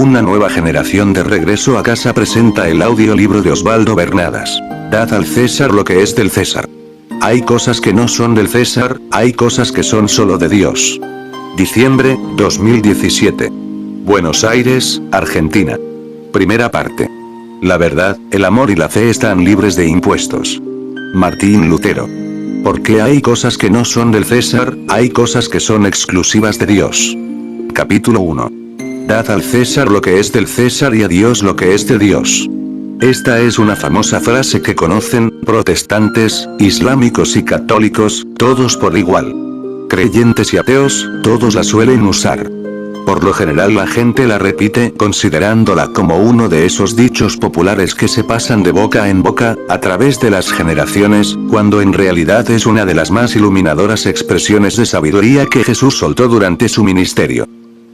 Una nueva generación de regreso a casa presenta el audiolibro de Osvaldo Bernadas. Dad al César lo que es del César. Hay cosas que no son del César, hay cosas que son solo de Dios. Diciembre, 2017. Buenos Aires, Argentina. Primera parte. La verdad, el amor y la fe están libres de impuestos. Martín Lutero. Porque hay cosas que no son del César, hay cosas que son exclusivas de Dios. Capítulo 1. Dad al César lo que es del César y a Dios lo que es de Dios. Esta es una famosa frase que conocen, protestantes, islámicos y católicos, todos por igual. Creyentes y ateos, todos la suelen usar. Por lo general la gente la repite considerándola como uno de esos dichos populares que se pasan de boca en boca, a través de las generaciones, cuando en realidad es una de las más iluminadoras expresiones de sabiduría que Jesús soltó durante su ministerio.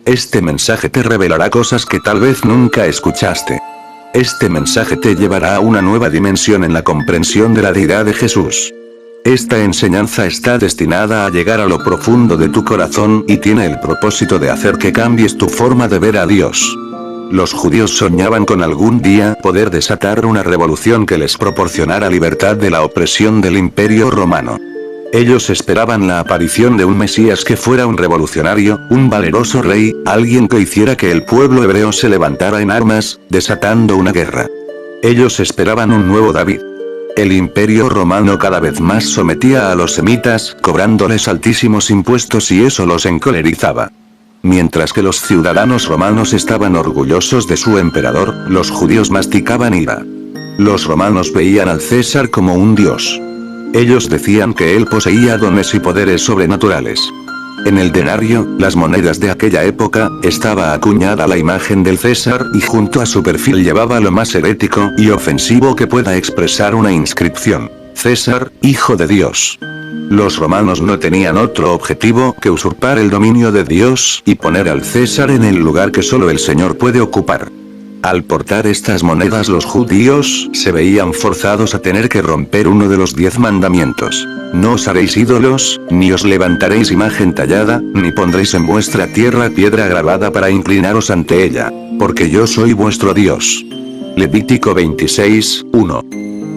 Este mensaje te revelará cosas que tal vez nunca escuchaste. Este mensaje te llevará a una nueva dimensión en la comprensión de la deidad de Jesús. Esta enseñanza está destinada a llegar a lo profundo de tu corazón y tiene el propósito de hacer que cambies tu forma de ver a Dios. Los judíos soñaban con algún día poder desatar una revolución que les proporcionara libertad de la opresión del Imperio Romano. Ellos esperaban la aparición de un Mesías que fuera un revolucionario, un valeroso rey, alguien que hiciera que el pueblo hebreo se levantara en armas, desatando una guerra. Ellos esperaban un nuevo David. El Imperio Romano cada vez más sometía a los semitas, cobrándoles altísimos impuestos y eso los encolerizaba. Mientras que los ciudadanos romanos estaban orgullosos de su emperador, los judíos masticaban ira. Los romanos veían al César como un dios. Ellos decían que él poseía dones y poderes sobrenaturales. En el denario, las monedas de aquella época, estaba acuñada la imagen del César y junto a su perfil llevaba lo más herético y ofensivo que pueda expresar una inscripción: César, hijo de Dios. Los romanos no tenían otro objetivo que usurpar el dominio de Dios y poner al César en el lugar que solo el Señor puede ocupar. Al portar estas monedas los judíos se veían forzados a tener que romper uno de los 10 mandamientos. No os haréis ídolos, ni os levantaréis imagen tallada, ni pondréis en vuestra tierra piedra grabada para inclinaros ante ella, porque yo soy vuestro Dios. Levítico 26, 1.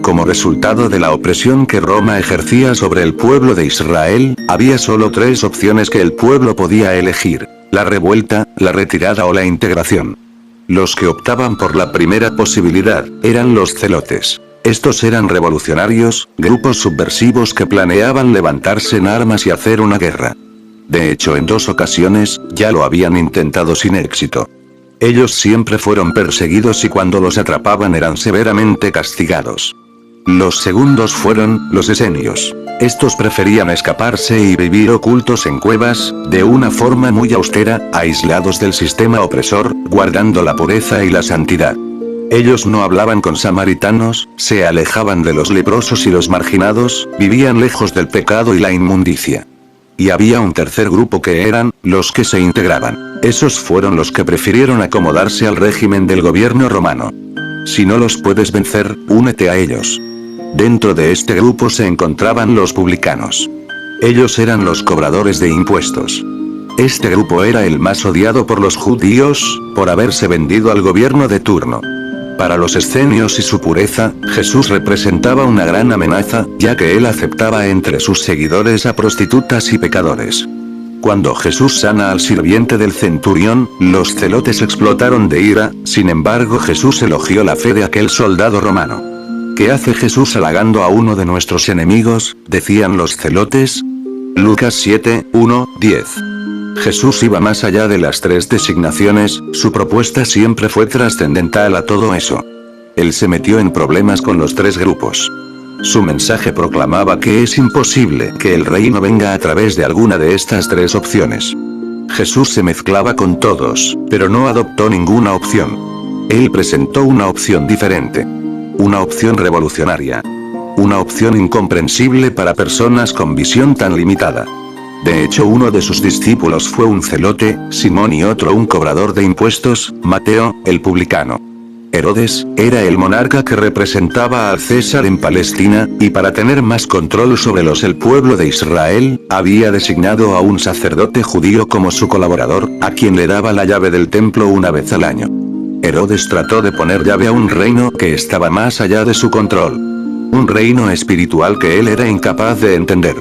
Como resultado de la opresión que Roma ejercía sobre el pueblo de Israel, había solo 3 opciones que el pueblo podía elegir: la revuelta, la retirada o la integración. Los que optaban por la primera posibilidad, eran los celotes. Estos eran revolucionarios, grupos subversivos que planeaban levantarse en armas y hacer una guerra. De hecho, en 2 ocasiones, ya lo habían intentado sin éxito. Ellos siempre fueron perseguidos y cuando los atrapaban eran severamente castigados. Los segundos fueron los esenios. Estos preferían escaparse y vivir ocultos en cuevas, de una forma muy austera, aislados del sistema opresor, guardando la pureza y la santidad. Ellos no hablaban con samaritanos, se alejaban de los leprosos y los marginados, vivían lejos del pecado y la inmundicia. Y había un tercer grupo que eran los que se integraban. Esos fueron los que prefirieron acomodarse al régimen del gobierno romano. Si no los puedes vencer, únete a ellos. Dentro de este grupo se encontraban los publicanos. Ellos eran los cobradores de impuestos. Este grupo era el más odiado por los judíos, por haberse vendido al gobierno de turno. Para los esenios y su pureza, Jesús representaba una gran amenaza, ya que él aceptaba entre sus seguidores a prostitutas y pecadores. Cuando Jesús sana al sirviente del centurión, los celotes explotaron de ira, sin embargo Jesús elogió la fe de aquel soldado romano. ¿Qué hace Jesús halagando a uno de nuestros enemigos?, decían los celotes. Lucas 7, 1, 10. Jesús iba más allá de las 3 designaciones, su propuesta siempre fue trascendental a todo eso. Él se metió en problemas con los 3 grupos. Su mensaje proclamaba que es imposible que el reino venga a través de alguna de estas 3 opciones. Jesús se mezclaba con todos, pero no adoptó ninguna opción. Él presentó una opción diferente. Una opción revolucionaria. Una opción incomprensible para personas con visión tan limitada. De hecho, uno de sus discípulos fue un celote, Simón, y otro un cobrador de impuestos, Mateo, el publicano. Herodes era el monarca que representaba al César en Palestina, y para tener más control sobre el pueblo de Israel, había designado a un sacerdote judío como su colaborador, a quien le daba la llave del templo una vez al año. Herodes trató de poner llave a un reino que estaba más allá de su control. Un reino espiritual que él era incapaz de entender.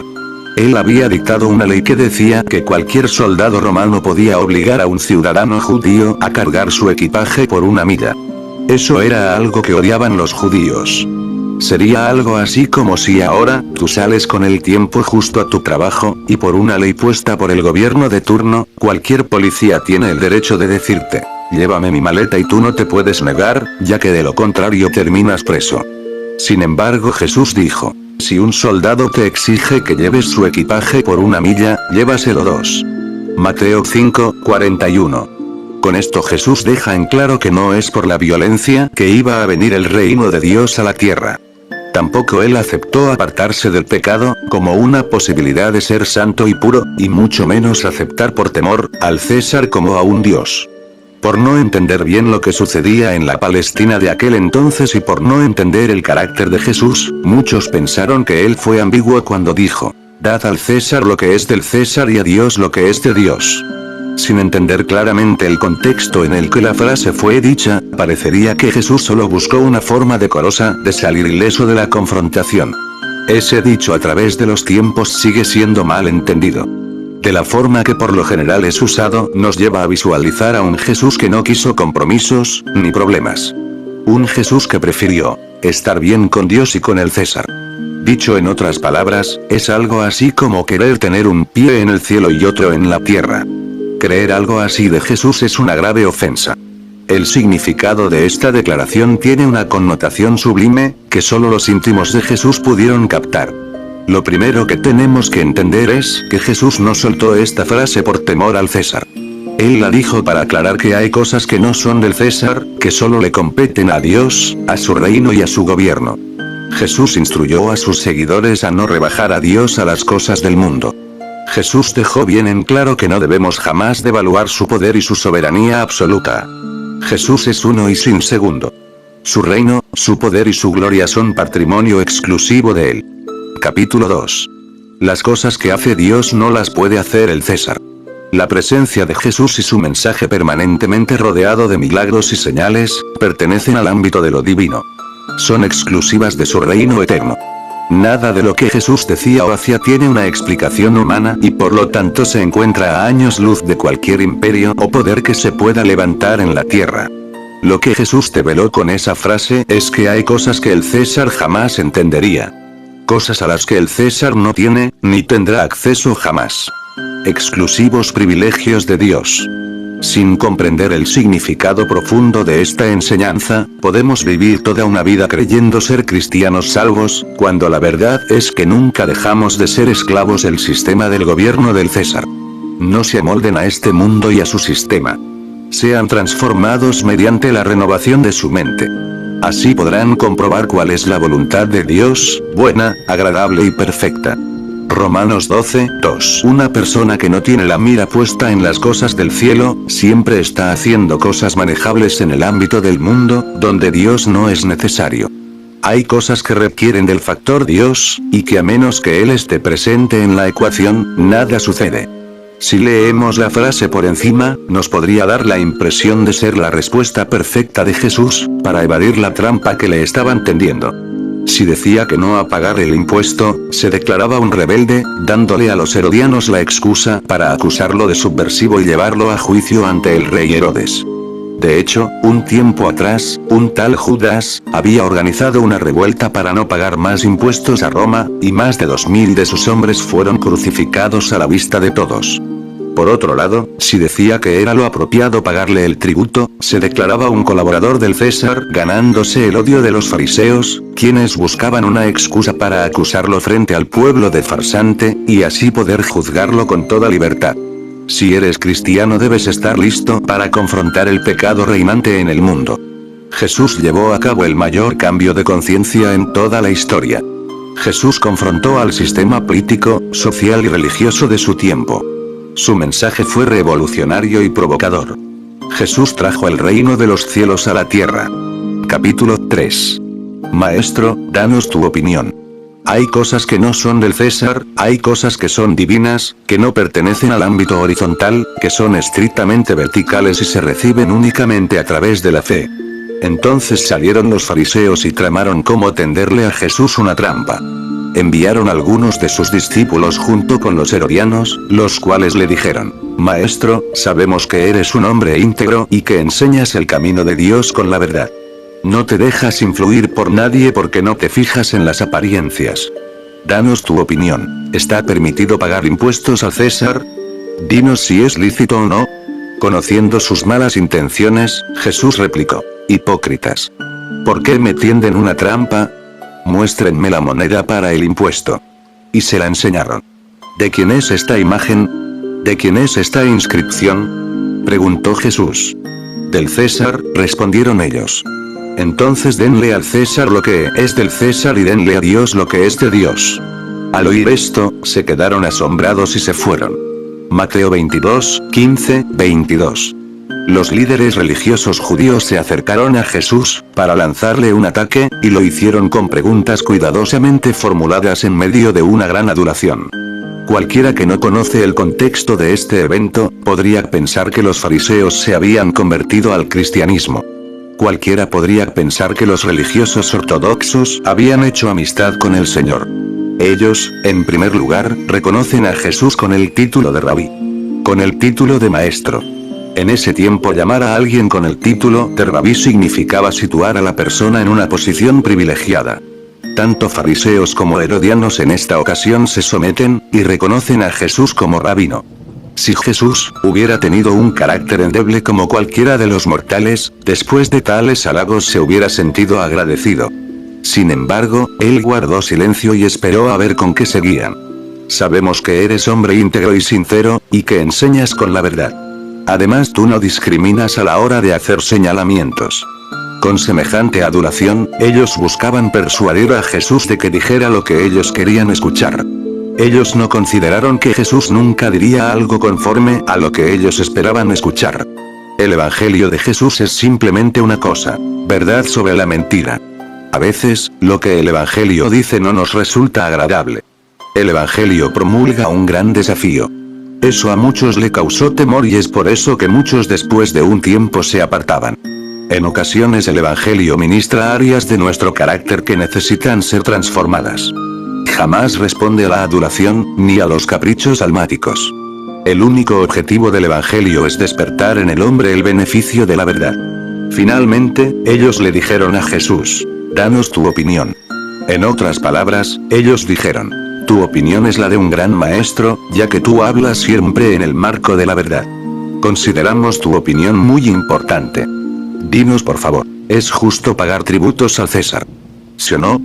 Él había dictado una ley que decía que cualquier soldado romano podía obligar a un ciudadano judío a cargar su equipaje por una milla. Eso era algo que odiaban los judíos. Sería algo así como si ahora, tú sales con el tiempo justo a tu trabajo, y por una ley puesta por el gobierno de turno, cualquier policía tiene el derecho de decirte, llévame mi maleta y tú no te puedes negar, ya que de lo contrario terminas preso. Sin embargo, Jesús dijo, si un soldado te exige que lleves su equipaje por una milla, llévaselo 2. Mateo 5:41. Con esto Jesús deja en claro que no es por la violencia que iba a venir el reino de Dios a la tierra. Tampoco él aceptó apartarse del pecado, como una posibilidad de ser santo y puro, y mucho menos aceptar por temor al César como a un dios. Por no entender bien lo que sucedía en la Palestina de aquel entonces y por no entender el carácter de Jesús, muchos pensaron que él fue ambiguo cuando dijo, dad al César lo que es del César y a Dios lo que es de Dios. Sin entender claramente el contexto en el que la frase fue dicha, parecería que Jesús solo buscó una forma decorosa de salir ileso de la confrontación. Ese dicho a través de los tiempos sigue siendo mal entendido. De la forma que por lo general es usado, nos lleva a visualizar a un Jesús que no quiso compromisos, ni problemas. Un Jesús que prefirió estar bien con Dios y con el César. Dicho en otras palabras, es algo así como querer tener un pie en el cielo y otro en la tierra. Creer algo así de Jesús es una grave ofensa. El significado de esta declaración tiene una connotación sublime, que solo los íntimos de Jesús pudieron captar. Lo primero que tenemos que entender es que Jesús no soltó esta frase por temor al César. Él la dijo para aclarar que hay cosas que no son del César, que solo le competen a Dios, a su reino y a su gobierno. Jesús instruyó a sus seguidores a no rebajar a Dios a las cosas del mundo. Jesús dejó bien en claro que no debemos jamás devaluar su poder y su soberanía absoluta. Jesús es uno y sin segundo. Su reino, su poder y su gloria son patrimonio exclusivo de él. Capítulo 2. Las cosas que hace Dios no las puede hacer el César. La presencia de Jesús y su mensaje permanentemente rodeado de milagros y señales, pertenecen al ámbito de lo divino. Son exclusivas de su reino eterno. Nada de lo que Jesús decía o hacía tiene una explicación humana y por lo tanto se encuentra a años luz de cualquier imperio o poder que se pueda levantar en la tierra. Lo que Jesús develó con esa frase es que hay cosas que el César jamás entendería. Cosas a las que el César no tiene, ni tendrá acceso jamás. Exclusivos privilegios de Dios. Sin comprender el significado profundo de esta enseñanza, podemos vivir toda una vida creyendo ser cristianos salvos, cuando la verdad es que nunca dejamos de ser esclavos del sistema del gobierno del César. No se amolden a este mundo y a su sistema. Sean transformados mediante la renovación de su mente. Así podrán comprobar cuál es la voluntad de Dios, buena, agradable y perfecta. Romanos 12:2. Una persona que no tiene la mira puesta en las cosas del cielo, siempre está haciendo cosas manejables en el ámbito del mundo, donde Dios no es necesario. Hay cosas que requieren del factor Dios, y que a menos que Él esté presente en la ecuación, nada sucede. Si leemos la frase por encima, nos podría dar la impresión de ser la respuesta perfecta de Jesús, para evadir la trampa que le estaban tendiendo. Si decía que no a pagar el impuesto, se declaraba un rebelde, dándole a los herodianos la excusa para acusarlo de subversivo y llevarlo a juicio ante el rey Herodes. De hecho, un tiempo atrás, un tal Judas había organizado una revuelta para no pagar más impuestos a Roma, y más de 2000 de sus hombres fueron crucificados a la vista de todos. Por otro lado, si decía que era lo apropiado pagarle el tributo, se declaraba un colaborador del César, ganándose el odio de los fariseos, quienes buscaban una excusa para acusarlo frente al pueblo de farsante, y así poder juzgarlo con toda libertad. Si eres cristiano debes estar listo para confrontar el pecado reinante en el mundo. Jesús llevó a cabo el mayor cambio de conciencia en toda la historia. Jesús confrontó al sistema político, social y religioso de su tiempo. Su mensaje fue revolucionario y provocador. Jesús trajo el reino de los cielos a la tierra. Capítulo 3. Maestro, danos tu opinión. Hay cosas que no son del César, hay cosas que son divinas, que no pertenecen al ámbito horizontal, que son estrictamente verticales y se reciben únicamente a través de la fe. Entonces salieron los fariseos y tramaron cómo tenderle a Jesús una trampa. Enviaron algunos de sus discípulos junto con los herodianos, los cuales le dijeron: Maestro, sabemos que eres un hombre íntegro y que enseñas el camino de Dios con la verdad. No te dejas influir por nadie porque no te fijas en las apariencias. Danos tu opinión. ¿Está permitido pagar impuestos al César? Dinos si es lícito o no. Conociendo sus malas intenciones, Jesús replicó: Hipócritas. ¿Por qué me tienden una trampa? Muéstrenme la moneda para el impuesto. Y se la enseñaron. ¿De quién es esta imagen? ¿De quién es esta inscripción? Preguntó Jesús. Del César, respondieron ellos. Entonces denle al César lo que es del César y denle a Dios lo que es de Dios. Al oír esto, se quedaron asombrados y se fueron. Mateo 22, 15, 22. Los líderes religiosos judíos se acercaron a Jesús, para lanzarle un ataque, y lo hicieron con preguntas cuidadosamente formuladas en medio de una gran adulación. Cualquiera que no conoce el contexto de este evento, podría pensar que los fariseos se habían convertido al cristianismo. Cualquiera podría pensar que los religiosos ortodoxos habían hecho amistad con el Señor. Ellos, en primer lugar, reconocen a Jesús con el título de rabí. Con el título de maestro. En ese tiempo llamar a alguien con el título de rabí significaba situar a la persona en una posición privilegiada. Tanto fariseos como herodianos en esta ocasión se someten, y reconocen a Jesús como rabino. Si Jesús hubiera tenido un carácter endeble como cualquiera de los mortales, después de tales halagos se hubiera sentido agradecido. Sin embargo, él guardó silencio y esperó a ver con qué seguían. Sabemos que eres hombre íntegro y sincero, y que enseñas con la verdad. Además tú no discriminas a la hora de hacer señalamientos. Con semejante adulación, ellos buscaban persuadir a Jesús de que dijera lo que ellos querían escuchar. Ellos no consideraron que Jesús nunca diría algo conforme a lo que ellos esperaban escuchar. El Evangelio de Jesús es simplemente una cosa: verdad sobre la mentira. A veces, lo que el Evangelio dice no nos resulta agradable. El Evangelio promulga un gran desafío. Eso a muchos le causó temor y es por eso que muchos después de un tiempo se apartaban. En ocasiones el Evangelio ministra áreas de nuestro carácter que necesitan ser transformadas. Jamás responde a la adulación, ni a los caprichos almáticos. El único objetivo del Evangelio es despertar en el hombre el beneficio de la verdad. Finalmente, ellos le dijeron a Jesús: danos tu opinión. En otras palabras, ellos dijeron: tu opinión es la de un gran maestro, ya que tú hablas siempre en el marco de la verdad. Consideramos tu opinión muy importante. Dinos por favor, ¿es justo pagar tributos al César? ¿Sí o no?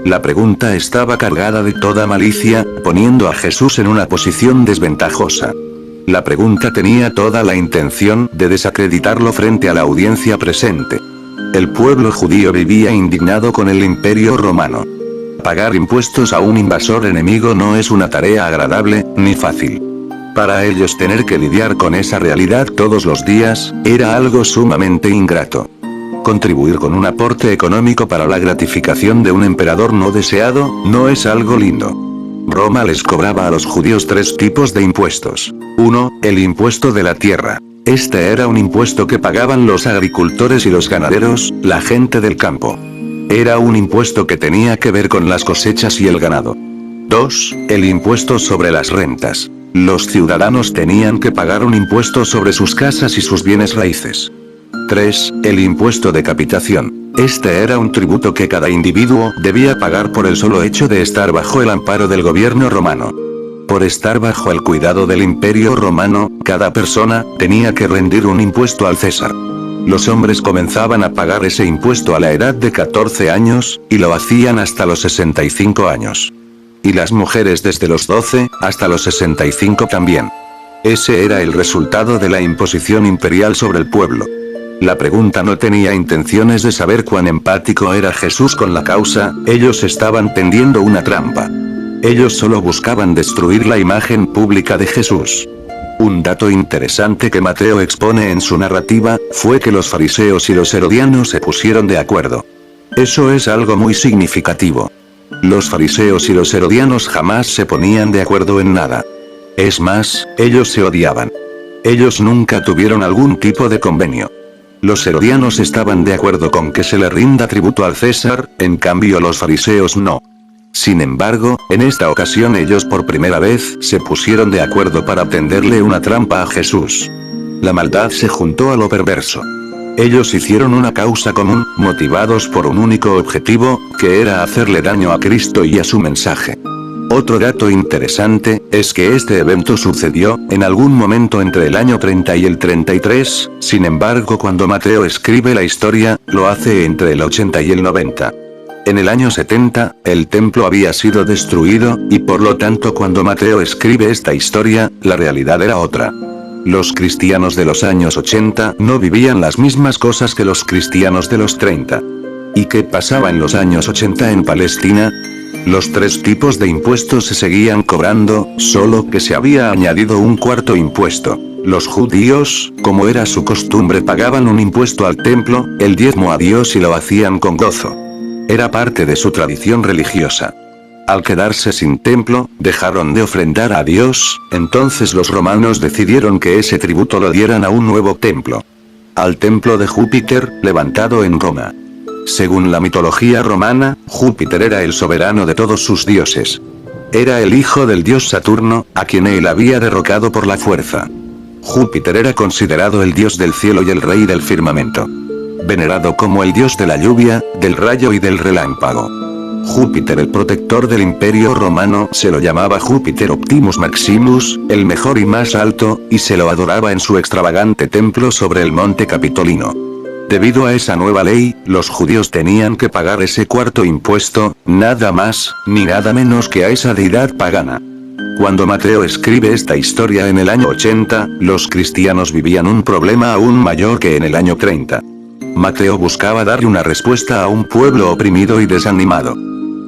La pregunta estaba cargada de toda malicia, poniendo a Jesús en una posición desventajosa. La pregunta tenía toda la intención de desacreditarlo frente a la audiencia presente. El pueblo judío vivía indignado con el Imperio Romano. Pagar impuestos a un invasor enemigo no es una tarea agradable, ni fácil. Para ellos tener que lidiar con esa realidad todos los días, era algo sumamente ingrato. Contribuir con un aporte económico para la gratificación de un emperador no deseado, no es algo lindo. Roma les cobraba a los judíos 3 tipos de impuestos. 1, el impuesto de la tierra. Este era un impuesto que pagaban los agricultores y los ganaderos, la gente del campo. Era un impuesto que tenía que ver con las cosechas y el ganado. 2, el impuesto sobre las rentas. Los ciudadanos tenían que pagar un impuesto sobre sus casas y sus bienes raíces. 3, el impuesto de capitación. Este era un tributo que cada individuo debía pagar por el solo hecho de estar bajo el amparo del gobierno romano. Por estar bajo el cuidado del Imperio Romano, cada persona tenía que rendir un impuesto al César. Los hombres comenzaban a pagar ese impuesto a la edad de 14 años, y lo hacían hasta los 65 años. Y las mujeres desde los 12 hasta los 65 también. Ese era el resultado de la imposición imperial sobre el pueblo. La pregunta no tenía intenciones de saber cuán empático era Jesús con la causa, ellos estaban tendiendo una trampa. Ellos solo buscaban destruir la imagen pública de Jesús. Un dato interesante que Mateo expone en su narrativa, fue que los fariseos y los herodianos se pusieron de acuerdo. Eso es algo muy significativo. Los fariseos y los herodianos jamás se ponían de acuerdo en nada. Es más, ellos se odiaban. Ellos nunca tuvieron algún tipo de convenio. Los herodianos estaban de acuerdo con que se le rinda tributo al César, en cambio los fariseos no. Sin embargo, en esta ocasión ellos por primera vez se pusieron de acuerdo para tenderle una trampa a Jesús. La maldad se juntó a lo perverso. Ellos hicieron una causa común, motivados por un único objetivo, que era hacerle daño a Cristo y a su mensaje. Otro dato interesante, es que este evento sucedió, en algún momento entre el año 30 y el 33, sin embargo cuando Mateo escribe la historia, lo hace entre el 80 y el 90. En el año 70, el templo había sido destruido, y por lo tanto cuando Mateo escribe esta historia, la realidad era otra. Los cristianos de los años 80 no vivían las mismas cosas que los cristianos de los 30. ¿Y qué pasaba en los años 80 en Palestina? Los tres tipos de impuestos se seguían cobrando, solo que se había añadido un cuarto impuesto. Los judíos, como era su costumbre, pagaban un impuesto al templo, el diezmo a Dios, y lo hacían con gozo. Era parte de su tradición religiosa. Al quedarse sin templo, dejaron de ofrendar a Dios, entonces los romanos decidieron que ese tributo lo dieran a un nuevo templo. Al templo de Júpiter, levantado en Roma. Según la mitología romana, Júpiter era el soberano de todos sus dioses. Era el hijo del dios Saturno, a quien él había derrocado por la fuerza. Júpiter era considerado el dios del cielo y el rey del firmamento. Venerado como el dios de la lluvia, del rayo y del relámpago. Júpiter, el protector del imperio romano, se lo llamaba Júpiter Optimus Maximus, el mejor y más alto, y se lo adoraba en su extravagante templo sobre el monte Capitolino. Debido a esa nueva ley, los judíos tenían que pagar ese cuarto impuesto, nada más, ni nada menos que a esa deidad pagana. Cuando Mateo escribe esta historia en el año 80, los cristianos vivían un problema aún mayor que en el año 30. Mateo buscaba darle una respuesta a un pueblo oprimido y desanimado.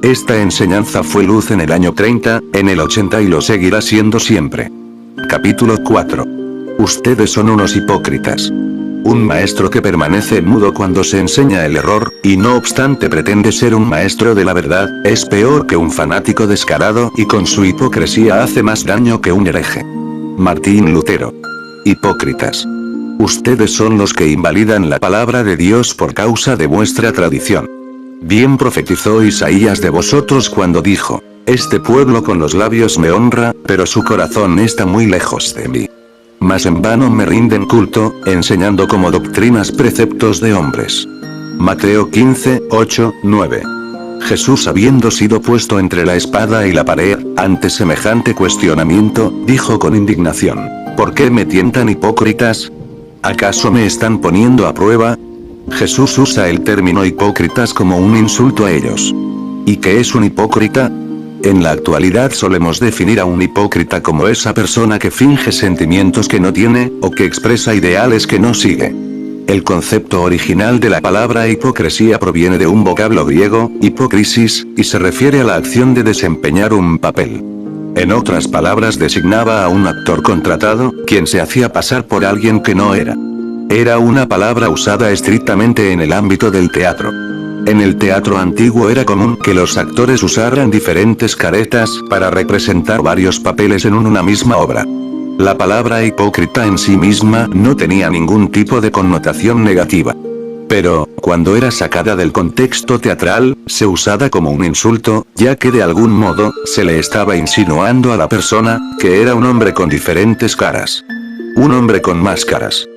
Esta enseñanza fue luz en el año 30, en el 80 y lo seguirá siendo siempre. Capítulo 4. Ustedes son unos hipócritas. Un maestro que permanece mudo cuando se enseña el error, y no obstante pretende ser un maestro de la verdad, es peor que un fanático descarado y con su hipocresía hace más daño que un hereje. Martín Lutero. Hipócritas. Ustedes son los que invalidan la palabra de Dios por causa de vuestra tradición. Bien profetizó Isaías de vosotros cuando dijo: este pueblo con los labios me honra, pero su corazón está muy lejos de mí. Mas en vano me rinden culto, enseñando como doctrinas preceptos de hombres. Mateo 15, 8, 9. Jesús, habiendo sido puesto entre la espada y la pared, ante semejante cuestionamiento, dijo con indignación: ¿por qué me tientan hipócritas? ¿Acaso me están poniendo a prueba? Jesús usa el término hipócritas como un insulto a ellos. ¿Y qué es un hipócrita? En la actualidad solemos definir a un hipócrita como esa persona que finge sentimientos que no tiene, o que expresa ideales que no sigue. El concepto original de la palabra hipocresía proviene de un vocablo griego, hipócrisis, y se refiere a la acción de desempeñar un papel. En otras palabras, designaba a un actor contratado, quien se hacía pasar por alguien que no era. Era una palabra usada estrictamente en el ámbito del teatro. En el teatro antiguo era común que los actores usaran diferentes caretas para representar varios papeles en una misma obra. La palabra hipócrita en sí misma no tenía ningún tipo de connotación negativa. Pero, cuando era sacada del contexto teatral, se usaba como un insulto, ya que de algún modo, se le estaba insinuando a la persona, que era un hombre con diferentes caras. Un hombre con máscaras.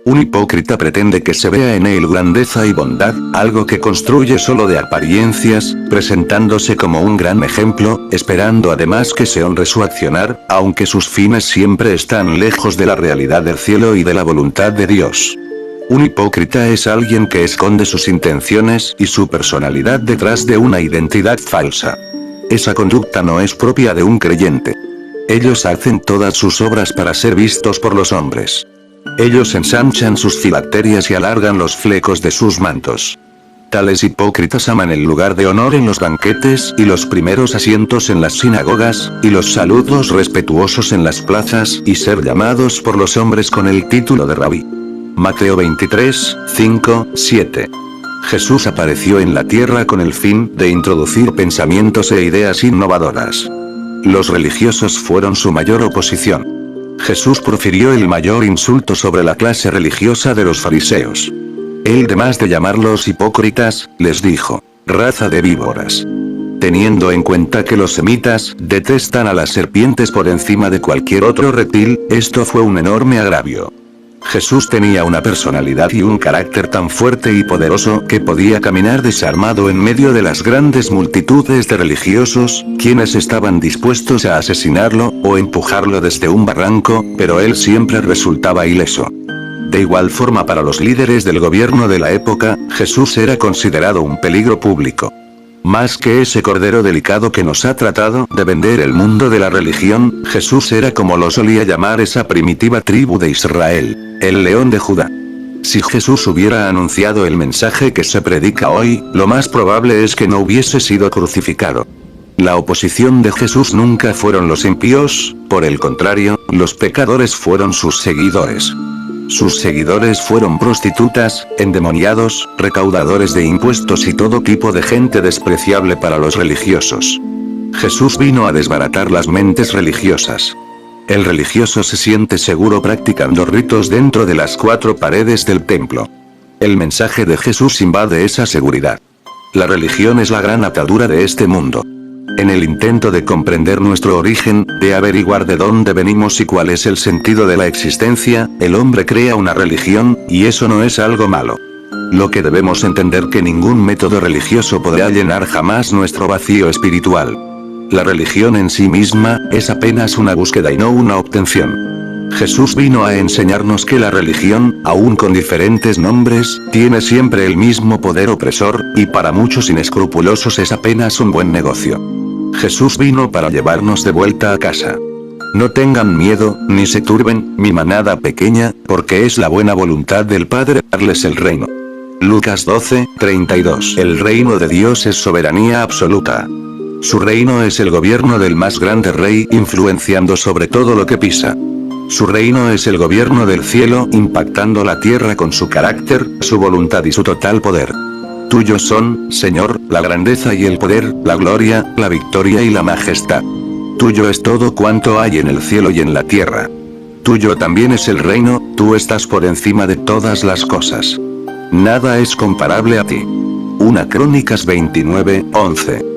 Un hipócrita pretende que se vea en él grandeza y bondad, algo que construye solo de apariencias, presentándose como un gran ejemplo, esperando además que se honre su accionar, aunque sus fines siempre están lejos de la realidad del cielo y de la voluntad de Dios. Un hipócrita es alguien que esconde sus intenciones y su personalidad detrás de una identidad falsa. Esa conducta no es propia de un creyente. Ellos hacen todas sus obras para ser vistos por los hombres. Ellos ensanchan sus filacterias y alargan los flecos de sus mantos. Tales hipócritas aman el lugar de honor en los banquetes y los primeros asientos en las sinagogas, y los saludos respetuosos en las plazas, y ser llamados por los hombres con el título de rabí. Mateo 23, 5, 7. Jesús apareció en la tierra con el fin de introducir pensamientos e ideas innovadoras. Los religiosos fueron su mayor oposición. Jesús profirió el mayor insulto sobre la clase religiosa de los fariseos. Él, además de llamarlos hipócritas, les dijo: raza de víboras. Teniendo en cuenta que los semitas detestan a las serpientes por encima de cualquier otro reptil, esto fue un enorme agravio. Jesús tenía una personalidad y un carácter tan fuerte y poderoso que podía caminar desarmado en medio de las grandes multitudes de religiosos, quienes estaban dispuestos a asesinarlo, o empujarlo desde un barranco, pero él siempre resultaba ileso. De igual forma, para los líderes del gobierno de la época, Jesús era considerado un peligro público. Más que ese cordero delicado que nos ha tratado de vender el mundo de la religión, Jesús era, como lo solía llamar esa primitiva tribu de Israel, el león de Judá. Si Jesús hubiera anunciado el mensaje que se predica hoy, lo más probable es que no hubiese sido crucificado. La oposición de Jesús nunca fueron los impíos, por el contrario, los pecadores fueron sus seguidores. Sus seguidores fueron prostitutas, endemoniados, recaudadores de impuestos y todo tipo de gente despreciable para los religiosos. Jesús vino a desbaratar las mentes religiosas. El religioso se siente seguro practicando ritos dentro de las cuatro paredes del templo. El mensaje de Jesús invade esa seguridad. La religión es la gran atadura de este mundo. En el intento de comprender nuestro origen, de averiguar de dónde venimos y cuál es el sentido de la existencia, el hombre crea una religión, y eso no es algo malo. Lo que debemos entender que ningún método religioso podrá llenar jamás nuestro vacío espiritual. La religión en sí misma, es apenas una búsqueda y no una obtención. Jesús vino a enseñarnos que la religión, aun con diferentes nombres, tiene siempre el mismo poder opresor, y para muchos inescrupulosos es apenas un buen negocio. Jesús vino para llevarnos de vuelta a casa. No tengan miedo, ni se turben, mi manada pequeña, porque es la buena voluntad del Padre darles el reino. Lucas 12:32. El reino de Dios es soberanía absoluta. Su reino es el gobierno del más grande rey, influenciando sobre todo lo que pisa. Su reino es el gobierno del cielo, impactando la tierra con su carácter, su voluntad y su total poder. Tuyos son, Señor, la grandeza y el poder, la gloria, la victoria y la majestad. Tuyo es todo cuanto hay en el cielo y en la tierra. Tuyo también es el reino, tú estás por encima de todas las cosas. Nada es comparable a ti. 1 Crónicas 29:11.